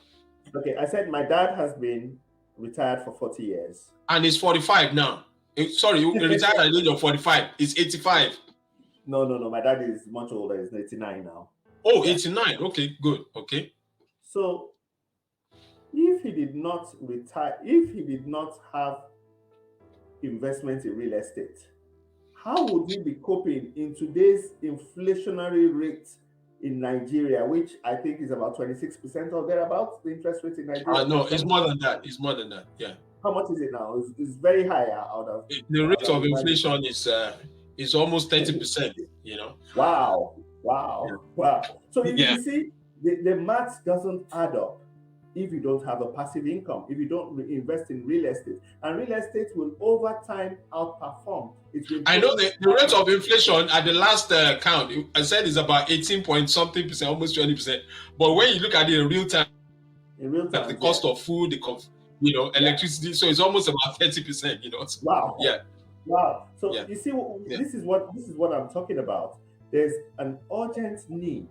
Okay, I said my dad has been retired for 40 years. And he's 45 now. Sorry, you retired at the age of 45. He's 85. No. My dad is much older. He's 89 now. Oh, 89. Okay, good. Okay. So, if he did not retire, if he did not have investment in real estate, how would he be coping in today's inflationary rate in Nigeria, which I think is about 26% or thereabouts, the interest rate in Nigeria? No, it's more than that. It's more than that. Yeah. How much is it now? It's very high out of the rate of inflation is almost 30%. You know. Wow. So you see, the math doesn't add up if you don't have a passive income, if you don't invest in real estate. And real estate will over time outperform. I know the rate of inflation at the last count, I said is about 18 point something percent, almost 20%. But when you look at it in real time, the cost of food, electricity, so it's almost about 30%, Wow. Yeah. Wow. So you see, this is what I'm talking about. There's an urgent need.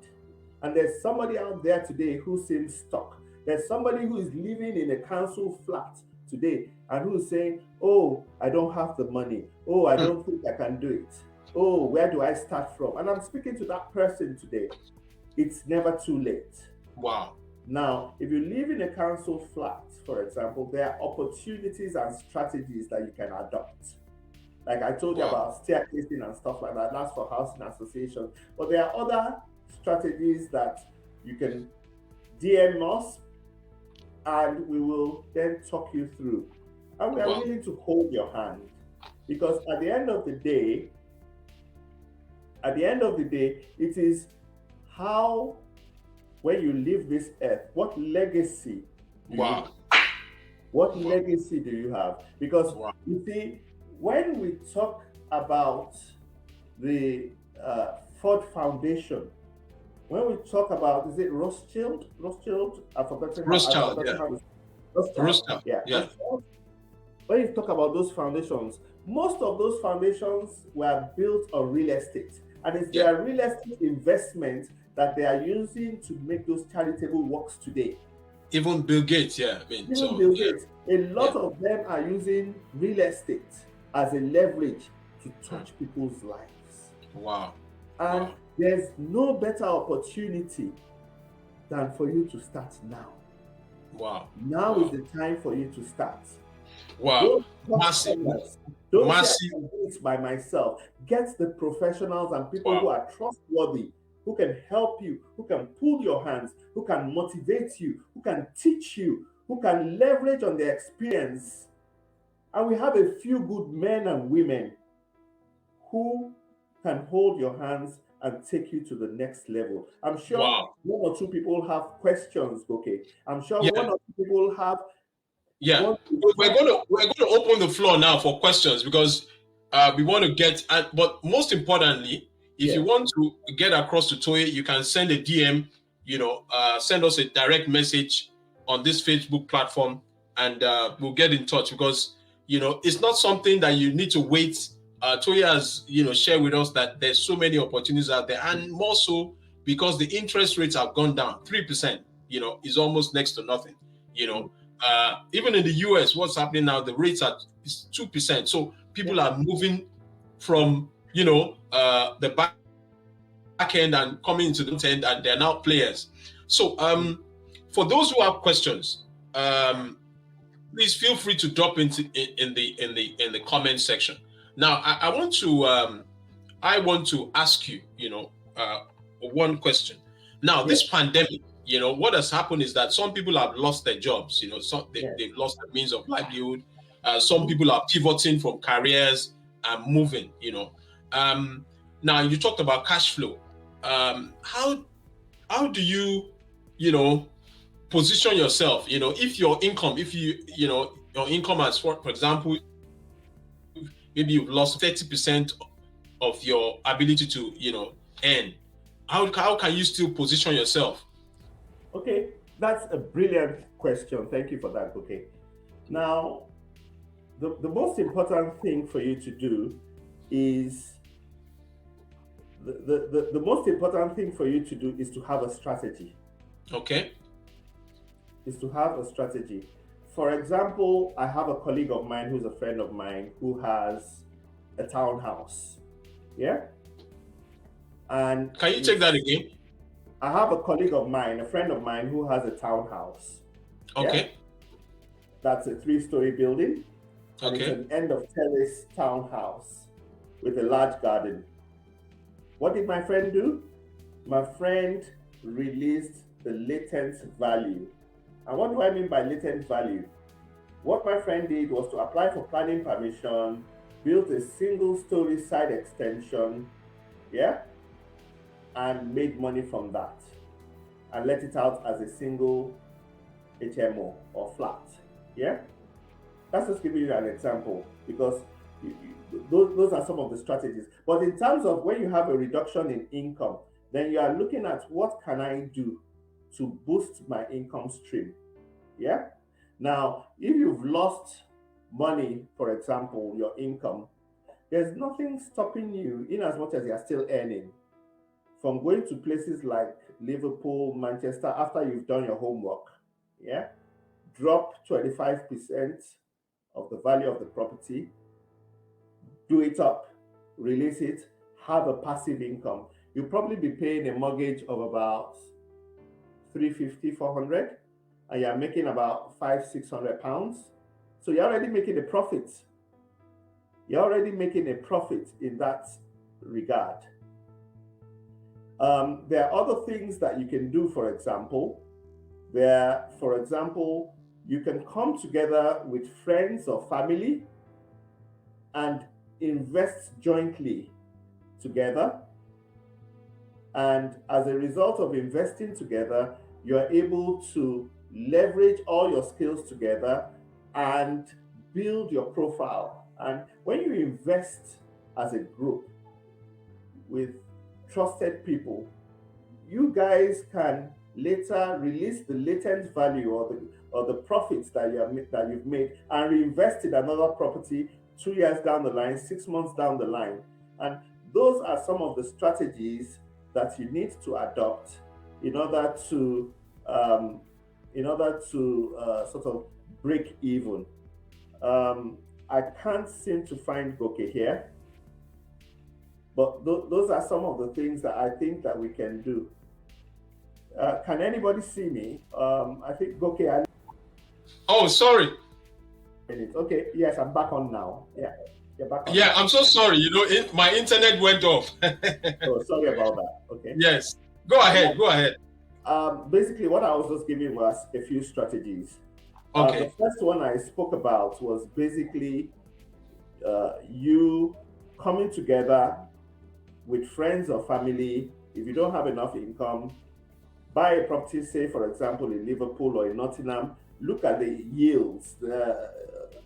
And there's somebody out there today who seems stuck. There's somebody who is living in a council flat today and who is saying, oh, I don't have the money. Oh, I don't think I can do it. Oh, where do I start from? And I'm speaking to that person today. It's never too late. Wow. Now, if you live in a council flat, for example, there are opportunities and strategies that you can adopt. Like I told you about staircasing and stuff like that. That's for housing associations. But there are other strategies that you can DM us and we will then talk you through. And we are willing to hold your hand. Because at the end of the day, it is how, when you leave this earth, what legacy what legacy do you have? Because you see, when we talk about the Ford Foundation, when we talk about, is it Rothschild? I've forgotten. Rothschild, yeah. When you talk about those foundations, most of those foundations were built on real estate. And it's their real estate investment that they are using to make those charitable works today. Even Bill Gates, Bill Gates. A lot of them are using real estate as a leverage to touch people's lives. Wow. And there's no better opportunity than for you to start now. Wow. Now is the time for you to start. Wow. Massive. Don't say I can do it by myself. Get the professionals and people who are trustworthy, who can help you, who can pull your hands, who can motivate you, who can teach you, who can leverage on their experience. And we have a few good men and women who can hold your hands and take you to the next level. I'm sure one or two people have questions, okay? I'm sure one or two people have. Yeah, we're going to open the floor now for questions because we want to get. But most importantly, if you want to get across to Toye, you can send a DM. Send us a direct message on this Facebook platform, and we'll get in touch because it's not something that you need to wait. Toye has shared with us that there's so many opportunities out there, and more so because the interest rates have gone down. 3%, is almost next to nothing. Even in the US, what's happening now, the rates are 2%. So people are moving from, the back end and coming into the front end, and they're now players. So for those who have questions, please feel free to drop in the comment section. Now, I want to ask you, one question. Now, this pandemic, what has happened is that some people have lost their jobs. They've lost their means of livelihood. Some people are pivoting from careers and moving. Now you talked about cash flow. How do you, position yourself? If your income, your income has, for example, maybe you've lost 30% of your ability to, earn. How can you still position yourself? Okay, that's a brilliant question. Thank you for that. Okay, now the most important thing for you to do is the most important thing for you to do is to have a strategy. Okay. Is to have a strategy. For example, I have a colleague of mine who's a friend of mine who has a townhouse. Yeah. And can you take that again? I have a colleague of mine, a friend of mine who has a townhouse. Okay. Yeah? That's a 3-story building. And okay. It's an end of terrace townhouse with a large garden. What did my friend do? My friend released the latent value. And what do I mean by latent value? What my friend did was to apply for planning permission, built a 1-story side extension, and made money from that, and let it out as a single HMO or flat. That's just giving you an example because those are some of the strategies. But in terms of when you have a reduction in income, then you are looking at what can I do to boost my income stream. Now, if you've lost money, for example, your income, there's nothing stopping you, in as much as you're still earning, from going to places like Liverpool, Manchester, after you've done your homework. Drop 25% of the value of the property, do it up, release it, have a passive income. You'll probably be paying a mortgage of about 350, 400, and you're making about 500, 600 pounds. So you're already making a profit. You're already making a profit in that regard. There are other things that you can do, for example. You can come together with friends or family and invest jointly together. And as a result of investing together, you're able to leverage all your skills together and build your profile. And when you invest as a group with trusted people, you guys can later release the latent value or the profits that you've made and reinvest in another property 2 years down the line, 6 months down the line. And those are some of the strategies that you need to adopt in order to sort of break even. I can't seem to find Goke here, but those are some of the things that I think that we can do. Can anybody see me? I think Goke. Oh, sorry. Okay, yes, I'm back on now. Yeah, you're back on. Yeah, I'm so sorry. My internet went off. Oh, sorry about that. Okay. Yes, go ahead. Go ahead. Basically, what I was just giving was a few strategies. Okay. The first one I spoke about was basically you coming together with friends or family. If you don't have enough income, buy a property, say, for example, in Liverpool or in Nottingham. Look at the yields.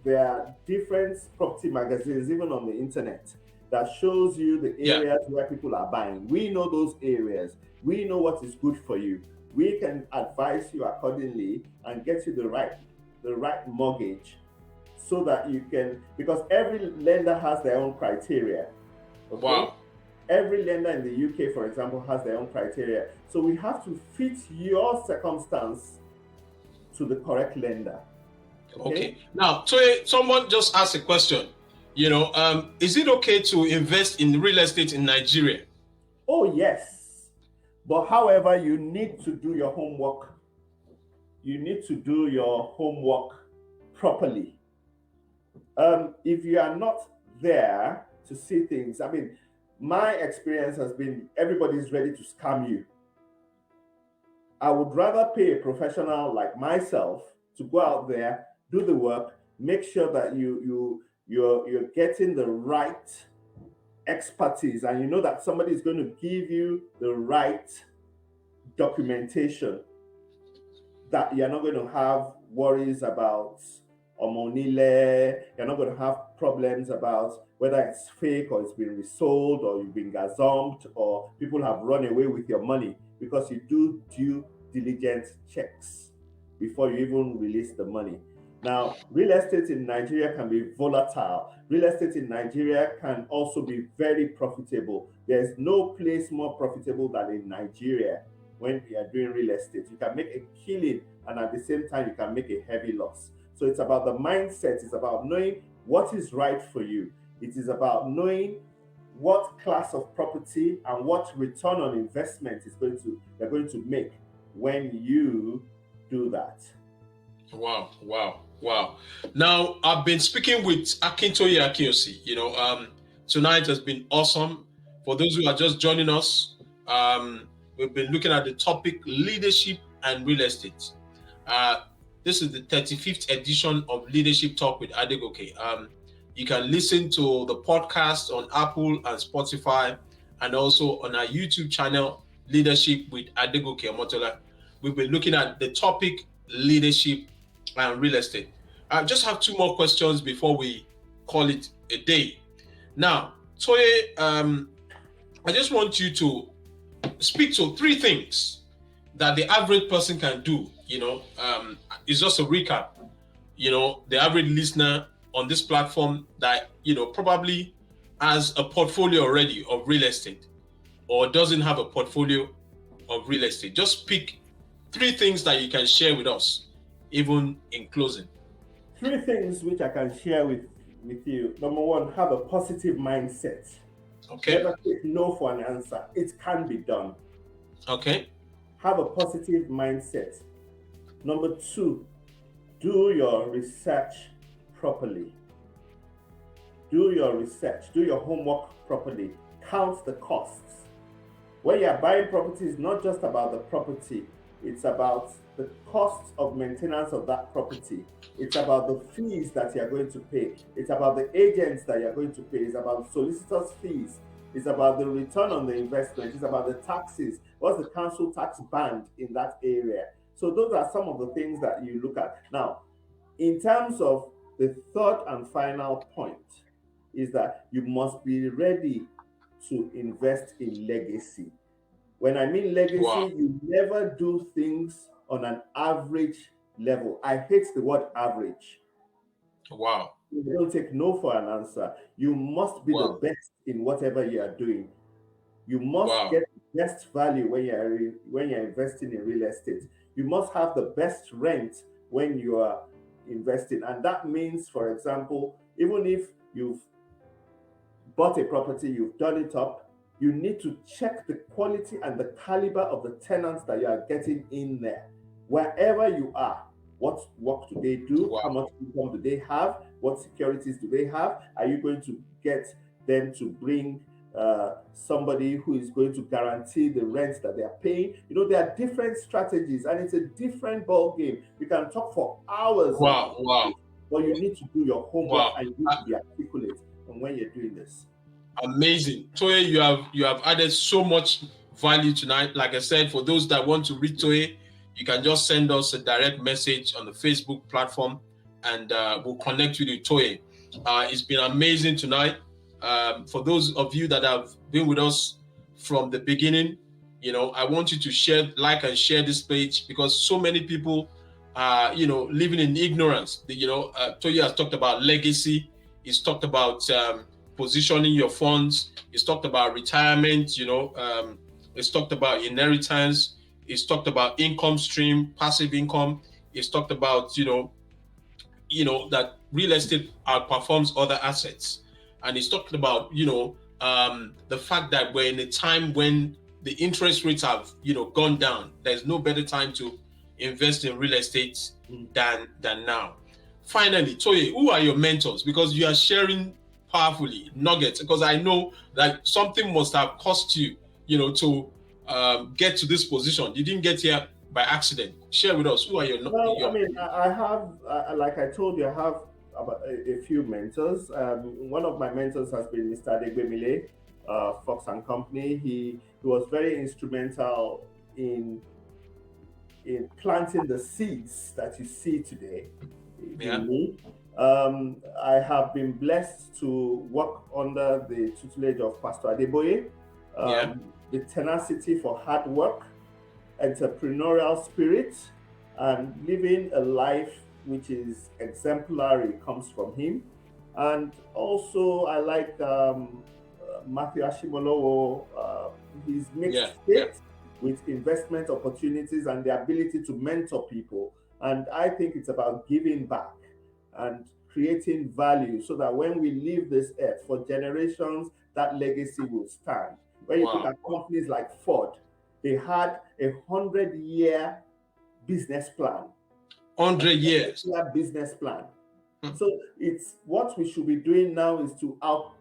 There are different property magazines, even on the internet, that shows you the areas where people are buying. We know those areas. We know what is good for you. We can advise you accordingly and get you the right mortgage, so that you can, because every lender has their own criteria. Okay? Wow. Every lender in the UK, for example, has their own criteria. So we have to fit your circumstance to the correct lender. Okay. Now, someone just asked a question. Is it okay to invest in real estate in Nigeria? Oh, yes. But however, you need to do your homework. You need to do your homework properly. If you are not there to see things, I mean, my experience has been everybody's ready to scam you. I would rather pay a professional like myself to go out there, do the work, make sure that you're getting the right expertise, and you know that somebody is going to give you the right documentation, that you're not going to have worries about omonile, you're not going to have problems about whether it's fake or it's been resold or you've been gazumped or people have run away with your money, because you do due diligence checks before you even release the money. Now, real estate in Nigeria can be volatile. Real estate in Nigeria can also be very profitable. There's no place more profitable than in Nigeria when you are doing real estate. You can make a killing, and at the same time, you can make a heavy loss. So it's about the mindset. It's about knowing what is right for you. It is about knowing what class of property and what return on investment you're going to make when you do that. Wow. Now, I've been speaking with Akintoye Akinyosi. Tonight has been awesome. For those who are just joining us, we've been looking at the topic leadership and real estate. This is the 35th edition of Leadership Talk with Adegoke. You can listen to the podcast on Apple and Spotify, and also on our YouTube channel, Leadership with Adegoke Omotola. We've been looking at the topic leadership and real estate. I just have two more questions before we call it a day. Now, Toye, I just want you to speak to three things that the average person can do. It's just a recap. The average listener on this platform that, probably has a portfolio already of real estate or doesn't have a portfolio of real estate. Just pick three things that you can share with us, even in closing. Three things which I can share with you. Number one, have a positive mindset. Okay. Never take no for an answer. It can be done. Okay. Have a positive mindset. Number two, do your research properly. do your research, do your homework properly, count the costs. When you're buying property, it's not just about the property, it's about the costs of maintenance of that property. It's about the fees that you're going to pay. It's about the agents that you're going to pay. It's about solicitors' fees. It's about the return on the investment. It's about the taxes. What's the council tax band in that area? So those are some of the things that you look at. Now, in terms of the third and final point, is that you must be ready to invest in legacy. When I mean legacy, you never do things on an average level. I hate the word average. Wow. You don't take no for an answer. You must be the best in whatever you are doing. You must get the best value when you're investing in real estate. You must have the best rent when you are investing. And that means, for example, even if you've bought a property, you've done it up, you need to check the quality and the caliber of the tenants that you are getting in there. Wherever you are, what work do they do? How much income do they have? What securities do they have? Are you going to get them to bring somebody who is going to guarantee the rents that they are paying? You know, there are different strategies and it's a different ball game. We can talk for hours. But you need to do your homework and you need to be articulate when you're doing this. Amazing. Toye, you have added so much value tonight. Like I said, for those that want to read Toye, you can just send us a direct message on the Facebook platform and we'll connect you to Toye. It's been amazing tonight. For those of you that have been with us from the beginning, you know, I want you to share, like and share this page because so many people are, you know, living in ignorance. You know, Toye has talked about legacy. He's talked about positioning your funds. He's talked about retirement, you know, he's talked about inheritance. He's talked about income stream, passive income. He's talked about, you know, that real estate outperforms other assets. And he's talked about, you know, the fact that we're in a time when the interest rates have, you know, gone down. There's no better time to invest in real estate than now. Finally, Toye, who are your mentors? Because you are sharing powerfully nuggets. Because I know that something must have cost you, you know, to get to this position. You didn't get here by accident. Share with us, who are your? Well, I mean, I have, like I told you, I have about a few mentors. One of my mentors has been Mr. Adegbemile, Fox and Company. He was very instrumental in planting the seeds that you see today in me. I have been blessed to work under the tutelage of Pastor Adeboye. The tenacity for hard work, entrepreneurial spirit, and living a life which is exemplary comes from him. And also I like Matthew Ashimolowo, his mixed faith with investment opportunities and the ability to mentor people. And I think it's about giving back and creating value so that when we leave this earth for generations, that legacy will stand. When you look at companies like Ford, they had a 100-year business plan. 100 years business plan. So it's what we should be doing now is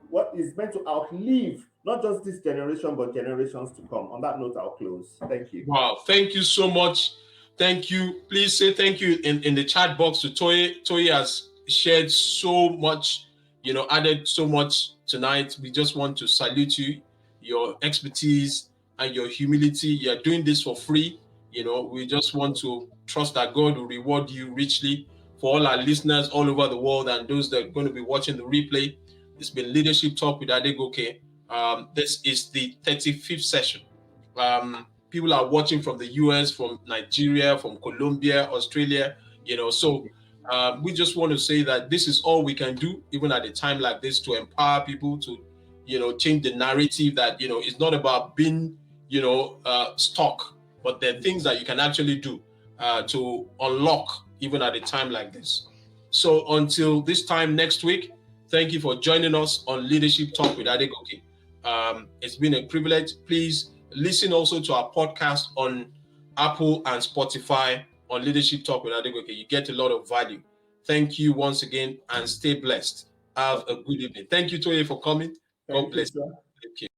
what is meant to outlive not just this generation but generations to come. On that note, I'll close. Thank you. Wow, thank you so much. Thank you. Please say thank you in the chat box to Toye. Toye has shared so much, you know, added so much tonight. We just want to salute you, your expertise and your humility. You're doing this for free. You know, we just want to trust that God will reward you richly. For all our listeners all over the world and those that are going to be watching the replay, it's been Leadership Talk with Adegoke. This is the 35th session. People are watching from the US, from Nigeria, from Colombia, Australia, you know, so we just want to say that this is all we can do, even at a time like this, to empower people to, you know, change the narrative that, you know, it's not about being, you know, stuck, but there are things that you can actually do to unlock even at a time like this. So until this time next week, thank you for joining us on Leadership Talk with Adegoke. It's been a privilege. Please listen also to our podcast on Apple and Spotify on Leadership Talk with Adegoke. You get a lot of value. Thank you once again and stay blessed. Have a good evening. Thank you, Toye, for coming. God bless you. Thank you.